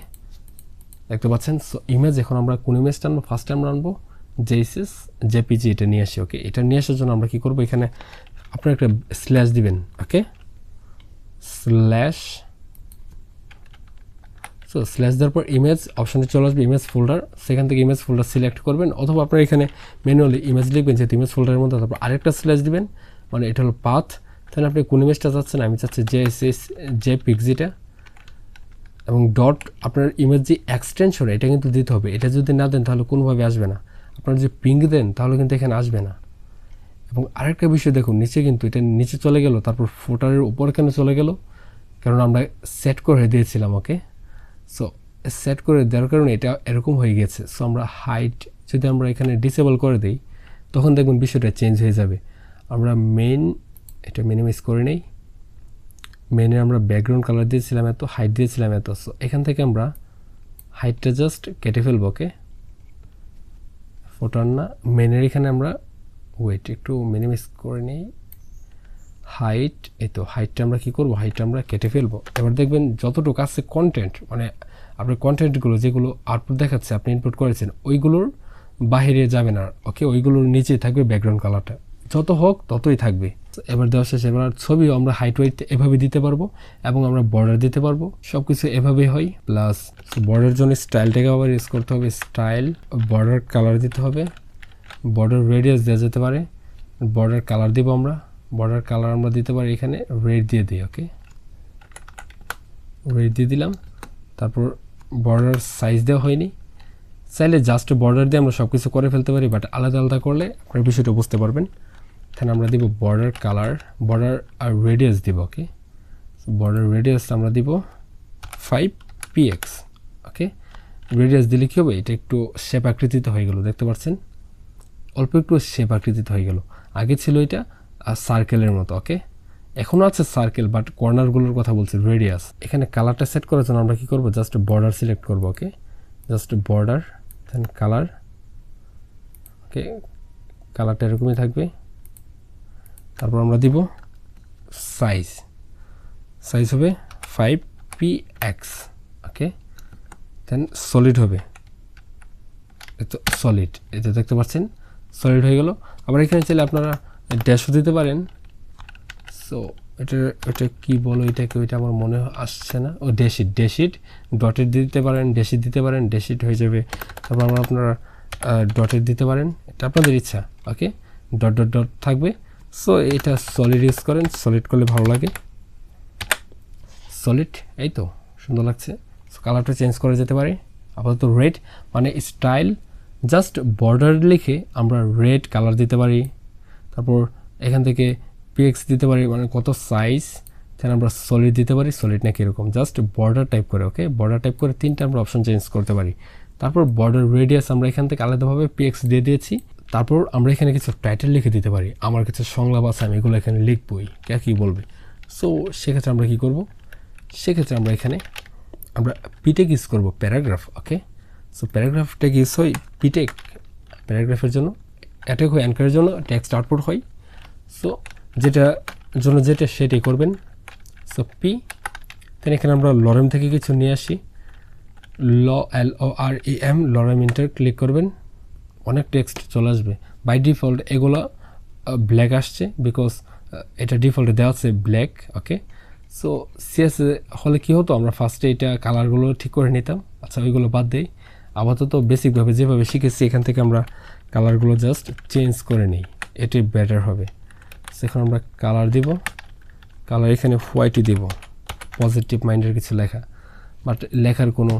দেখতে পাচ্ছেন। সো ইমেজ, এখন আমরা কোন ইমেজটা আনবো, ফার্স্ট টাইম আনবো জেপিজি, এটা নিয়ে আসি। ওকে, এটা নিয়ে আসার জন্য আমরা কী করবো, এখানে আপনার একটা স্ল্যাশ দিবেন। ওকে, স্ল্যাশ দেওয়ার পর ইমেজ অপশানে চলে আসবে, ইমেজ ফোল্ডার, সেখান থেকে ইমেজ ফোল্ডার সিলেক্ট করবেন, অথবা আপনার এখানে ম্যানুয়ালি ইমেজ লিখবেন, যেহেতু ইমেজ ফোল্ডারের মধ্যে, তারপর আরেকটা স্ল্যাশ দিবেন, মানে এটা হলো পাথ। তাহলে আপনি কোন ইমেজটা চাচ্ছেন, আমি চাচ্ছি জেপিজিটা, এবং ডট আপনার ইমেজ যে এক্সটেনশন, এটা কিন্তু দিতে হবে। এটা যদি না দেন তাহলে কোনোভাবে আসবে না। আপনারা যদি পিং দেন তাহলে কিন্তু এখানে আসবে না। এবং আরেকটা বিষয় দেখুন, নিচে কিন্তু এটা নিচে চলে গেল, তারপর ফোটারের উপর কেন চলে গেল, কারণ আমরা সেট করে দিয়েছিলাম। ওকে, সো সেট করে দেওয়ার কারণে এটা এরকম হয়ে গেছে। সো আমরা হাইট যদি আমরা এখানে ডিসেবল করে দিই, তখন দেখবেন বিষয়টা চেঞ্জ হয়ে যাবে। আমরা এটা মিনিমাইজ করে নেই। মেনে আমরা ব্যাকগ্রাউন্ড কালার দিয়েছিলাম এত, হাইট দিয়েছিলাম এত। সো এখান থেকে আমরা হাইটটা জাস্ট কেটে ফেলবো। ওকে, ফোটার না, মেনের এখানে আমরা ওয়েট একটু মিনিমাইজ করে নিই। হাইট, এই তো হাইটটা আমরা কী করবো, হাইটটা আমরা কেটে ফেলবো। এবার দেখবেন যতটুকু আছে কন্টেন্ট, মানে আপনার কন্টেন্টগুলো যেগুলো আউটপুট দেখাচ্ছে আপনি ইনপুট করেছেন ওইগুলোর বাইরে যাবে না, ওকে, ওইগুলোর নিচেই থাকবে ব্যাকগ্রাউন্ড কালারটা, যত হোক ততই থাকবে। এবার দেওয়া শেষ। এবার ছবিও আমরা হাইট ওয়েট এভাবে দিতে পারবো এবং আমরা বর্ডার দিতে পারবো, সব কিছু এভাবেই হয়। প্লাস বর্ডারের জন্য স্টাইলটাকে আবার ইউজ করতে হবে, স্টাইল, বর্ডার কালার দিতে হবে, বর্ডার রেডিয়াস দেওয়া যেতে পারে, বর্ডার কালার দিব আমরা, বর্ডার কালার আমরা দিতে পারি এখানে রেড দিয়ে দিই, ওকে, রেড দিয়ে দিলাম। তারপর বর্ডার সাইজ দেওয়া হয়নি, চাইলে জাস্ট বর্ডার দিয়ে আমরা সব কিছু করে ফেলতে পারি, বাট আলাদা আলাদা করলে আপনার বিষয়টা বুঝতে পারবেন। এখানে আমরা দিব বর্ডার কালার, বর্ডার আর রেডিয়াস দিব, ওকে, বর্ডার রেডিয়াস আমরা দিব 5px, ওকে। রেডিয়াস দিলে কী হবে, এটা একটু শেপ আকৃতিতে হয়ে গেল, দেখতে পাচ্ছেন, অল্প একটু শেপ আকৃতিতে হয়ে গেল। আগে ছিল এটা সার্কেলের মতো, ওকে, এখনও আছে সার্কেল, বাট কর্নারগুলোর কথা বলছি, রেডিয়াস। এখানে কালারটা সেট করার জন্য আমরা কী করবো, জাস্ট বর্ডার সিলেক্ট করবো, ওকে, জাস্ট বর্ডার, দেন কালার, ওকে, কালারটা এরকমই থাকবে। তারপর আমরা দিব সাইজ, সাইজ হবে 5px, ওকে, দেন সলিড হবে, তো সলিড, এটা দেখতে পাচ্ছেন সলিড হয়ে গেল। আবার এখানে চাইলে আপনারা ড্যাশও দিতে পারেন। সো এটা কী বলো এটাকে, ওইটা আমার মনে আসছে না, ও ড্যাশিট, ড্যাশিট ডটেড দিতে পারেন, ড্যাশিট দিতে পারেন, ড্যাশিট হয়ে যাবে। তারপর আপনারা ডটেড দিতে পারেন, এটা আপনাদের ইচ্ছা, ওকে, ডট ডট ডট থাকবে। সো এটা সলিড ইউজ করেন, সলিড করলে ভালো লাগে, সলিড, এই তো সুন্দর লাগছে। সো কালারটা চেঞ্জ করা যেতে পারে, আপাতত রেড, মানে স্টাইল জাস্ট বর্ডার লিখে আমরা রেড কালার দিতে পারি। তারপর এখান থেকে পিএক্স দিতে পারি, মানে কত সাইজ, দেন আমরা সলিড দিতে পারি, সলিড না কীরকম, জাস্ট বর্ডার টাইপ করে, ওকে, বর্ডার টাইপ করে 3টা আমরা অপশন চেঞ্জ করতে পারি। তারপর বর্ডার রেডিয়াস আমরা এখান থেকে আলাদাভাবে পিএক্স দিয়ে দিয়েছি। তারপর আমরা এখানে কিছু টাইটেল লিখে দিতে পারি, আমার কিছু সংলাপ আছে আমি এগুলো এখানে লিখবই, কে কী বলবে। সো সেক্ষেত্রে আমরা কী করব, সেক্ষেত্রে আমরা এখানে আমরা পিটেক ইউজ করবো, প্যারাগ্রাফ, ওকে। সো প্যারাগ্রাফটা ইউজ হয় পিটেক, প্যারাগ্রাফের জন্য, অ্যাটাক হয় অ্যাঙ্কারের জন্য, টেক্সট আউটপুট হয়। সো যেটা জন্য যেটা সেটাই করবেন। সো পি, দেন এখানে আমরা লরেম থেকে কিছু নিয়ে আসি, LOREM, লরেম ইন্টার ক্লিক করবেন, অনেক টেক্সট চলে আসবে। বাই ডিফল্ট এগুলো ব্ল্যাক আসছে, বিকজ এটা ডিফল্টে দেওয়া আছে ব্ল্যাক, ওকে। সো সিএস হলে কী হতো, আমরা ফার্স্টে এটা কালারগুলো ঠিক করে নিতাম, আচ্ছা ওইগুলো বাদ দেই, আপাতত বেসিকভাবে যেভাবে শিখেছি এখান থেকে আমরা কালারগুলো জাস্ট চেঞ্জ করে নিই, এটাই বেটার হবে। সেখানে আমরা কালার দিব, কালার এখানে হোয়াইটই দিব, পজিটিভ মাইন্ডের কিছু লেখা, বাট লেখার কোনো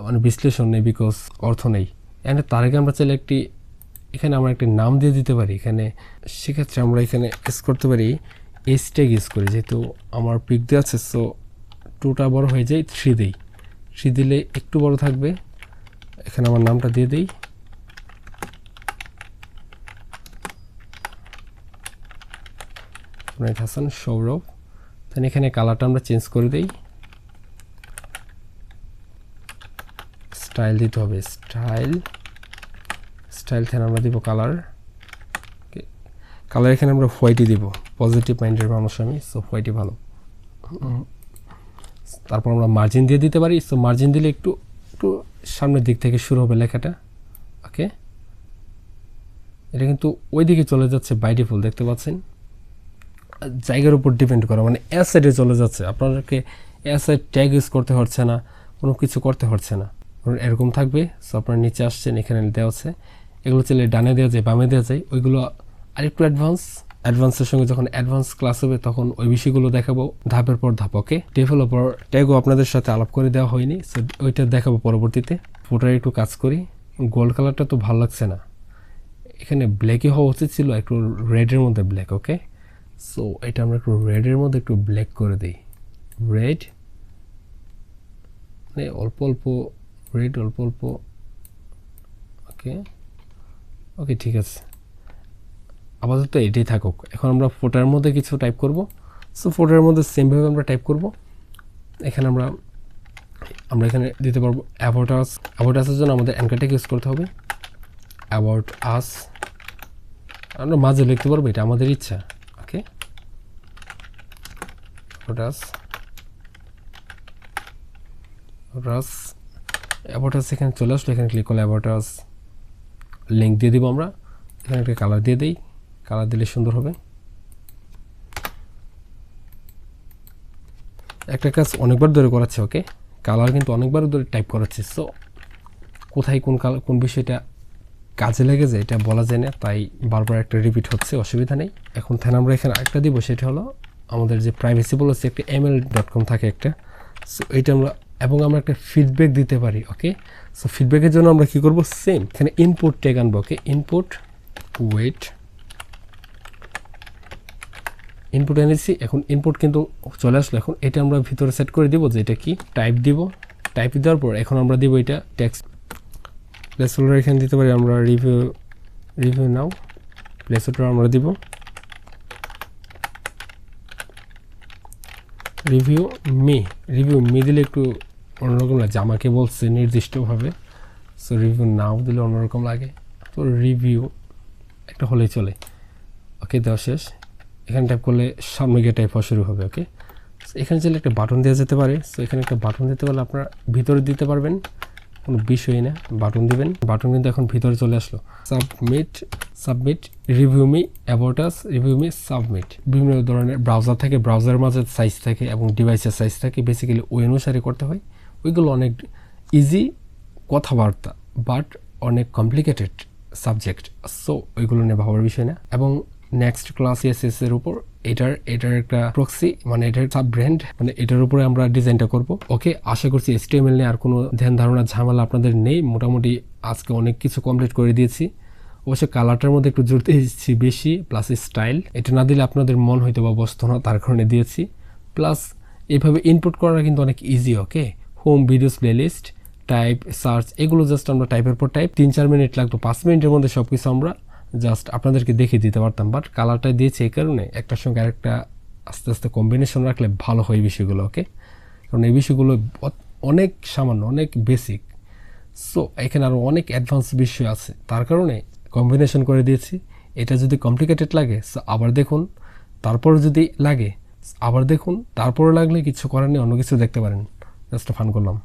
মানে বিশ্লেষণ নেই, বিকজ অর্থ নেই। এখানে তার আগে আমরা চাইলে এখানে আমরা একটি নাম দিয়ে দিতে পারি এখানে, সেক্ষেত্রে আমরা এখানে ইউজ করতে পারি ট্যাগ ইউজ করি, যেহেতু আমার পিক দিয়ে আছে। সো 2টা বড় হয়ে যায়, 3 দিই, 3 দিলে একটু বড় থাকবে। এখানে আমার নামটা দিয়ে দিই, নাইট হাসান সৌরভ। তাহলে এখানে কালারটা আমরা চেঞ্জ করে দিই, স্টাইল দিতে হবে, স্টাইল থেকে আমরা দিব কালার, কালার এখানে আমরা হোয়াইটই দিব, পজিটিভ মাইন্ডের মানুষ আমি, সো হোয়াইটই ভালো। তারপর আমরা মার্জিন দিয়ে দিতে পারি। সো মার্জিন দিলে একটু সামনের দিক থেকে শুরু হবে লেখাটা, ওকে। এটা কিন্তু ওই দিকে চলে যাচ্ছে বাই ডিফল্ট, দেখতে পাচ্ছেন, জায়গার উপর ডিপেন্ড করা, মানে অ্যাসাইডে চলে যাচ্ছে, আপনাদেরকে অ্যাসাইড ট্যাগ ইউজ করতে হচ্ছে না, কোনো কিছু করতে হচ্ছে না, এরকম থাকবে। সো আপনারা নিচে আসছেন, এখানে দেওয়া আছে, এগুলো চাইলে ডানে দেওয়া যায়, বামে দেওয়া যায়, ওইগুলো আরেকটু অ্যাডভান্সের সঙ্গে যখন অ্যাডভান্স ক্লাস হবে তখন ওই বিষয়গুলো দেখাবো ধাপের পর ধাপ, ওকে। ডেভেলপার ট্যাগও আপনাদের সাথে আলাপ করে দেওয়া হয়নি, সো ওইটা দেখাবো পরবর্তীতে। ফোটারে একটু কাজ করি, গোল্ড কালারটা তো ভালো লাগছে না, এখানে ব্ল্যাকই হওয়া উচিত ছিল, একটু রেডের মধ্যে ব্ল্যাক, ওকে। সো এটা আমরা একটু রেডের মধ্যে একটু ব্ল্যাক করে দিই, রেড, মানে অল্প অল্প রেড, অল্প অল্প, ওকে ঠিক আছে, আপাতত এটাই থাকুক। এখন আমরা ফোটার মধ্যে কিছু টাইপ করব। সো ফোটার মধ্যে সেমভাবে আমরা টাইপ করব। এখানে আমরা এখানে দিতে পারবো অ্যাভোটাসের জন্য আমাদের অ্যাঙ্কারটাকে ইউজ করতে হবে, অ্যাবাউট আস, আমরা মাঝে লিখতে পারবো, এটা আমাদের ইচ্ছা। ওকে, অ্যাবাউট আস এখানে চলে আসলো, এখানে ক্লিক করলে অ্যাবাউট আস লিঙ্ক দিয়ে দিব আমরা। এখানে একটা কালার দিয়ে দিই, কালার দিলে সুন্দর হবে। একটা কাজ অনেকবার ধরে করাচ্ছে, ওকে, কালার কিন্তু অনেকবার ধরে টাইপ করাচ্ছে। সো কোথায় কোন কালার কোন বিষয়টা কাজে লেগে যায় এটা বলা যায় না, তাই বারবার একটা রিপিট হচ্ছে, অসুবিধা নেই। এখন তাহলে আমরা এখানে আরেকটা দিব, সেটা হলো আমাদের যে প্রাইভেসি পলিসি একটা ml.com থাকে একটা। সো এইটা আমরা, এবং আমরা একটা ফিডব্যাক দিতে পারি। ওকে, সো ফিডব্যাকের জন্য আমরা কী করবো, সেম এখানে ইনপুট ট্যাগ আনবো। ওকে, ইনপুট এনেছি, এখন ইনপুট কিন্তু চলে আসলো। এখন এটা আমরা ভিতরে সেট করে দিব যে এটা কি, টাইপ দিব। টাইপ দেওয়ার পর এখন আমরা দিব এটা টেক্সট প্লেসহোল্ডার, এখানে দিতে পারি আমরা রিভিউ নাও প্লেসহোল্ডার আমরা দিব রিভিউ মি দিলে একটু অন্যরকম লাগে, আমাকে বলছে নির্দিষ্টভাবে। সো রিভিউ নাও দিলে অন্যরকম লাগে, তো রিভিউ একটা হলেই চলে। ওকে, দেওয়া শেষ। এখানে টাইপ করলে সামনে গিয়ে টাইপ হওয়া শুরু হবে। ওকে, এখানে চাইলে একটা বাটন দেওয়া যেতে পারে। সো এখানে একটা বাটন দিতে পারলে আপনারা ভিতরে দিতে পারবেন, কোনো বিষয় না, বাটন দিবেন। বাটন কিন্তু এখন ভিতরে চলে আসলো। Submit review me, about us, review me, submit. বিভিন্ন ধরনের ব্রাউজার থাকে, ব্রাউজারের মাঝে সাইজ থাকে এবং ডিভাইসের সাইজ থাকে, বেসিক্যালি ওই অনুসারে করতে হয়। ওইগুলো অনেক ইজি কথাবার্তা, বাট অনেক কমপ্লিকেটেড সাবজেক্ট। সো ওইগুলো নিয়ে ভাবার বিষয় না। এবং নেক্সট ক্লাস CSS এর উপর এটার একটা প্রক্সি, মানে এটার সাব ব্র্যান্ড, মানে এটার উপরে আমরা ডিজাইনটা করব। ওকে, আশা করছি HTML নিয়ে আর কোনো ধ্যান ধারণা ঝামেলা আপনাদের নেই। মোটামুটি আজকে অনেক কিছু কমপ্লিট করে দিয়েছি। অবশ্য কালারটার মধ্যে একটু জোর দিয়েছি বেশি, প্লাস স্টাইল, এটা না দিলে আপনাদের মন হয়তো বা বসতো না, তার কারণে দিয়েছি। প্লাস এইভাবে ইনপুট করা কিন্তু অনেক easy. Okay, home, videos, playlist, type, search, এগুলো জাস্ট আমরা টাইপের পর টাইপ 3-4 মিনিট লাগতো, 5 মিনিটের মধ্যে সব কিছু আমরা জাস্ট আপনাদেরকে দেখিয়ে দিতে পারতাম। বাট কালারটা দিয়েছি এই কারণে, একটার সঙ্গে আরেকটা আস্তে আস্তে কম্বিনেশন রাখলে ভালো হয় বিষয়গুলো। ওকে, কারণ এই বিষয়গুলো অনেক সামান্য, অনেক বেসিক। সো এখানে আরও অনেক অ্যাডভান্স বিষয় আছে, তার কারণে কম্বিনেশন করে দিয়েছি। এটা যদি কমপ্লিকেটেড লাগে আবার দেখুন, তারপর যদি লাগে আবার দেখুন, তারপরে লাগলে কিছু করার নেই, অন্য কিছু দেখতে পারেন। জাস্ট ফান করলাম।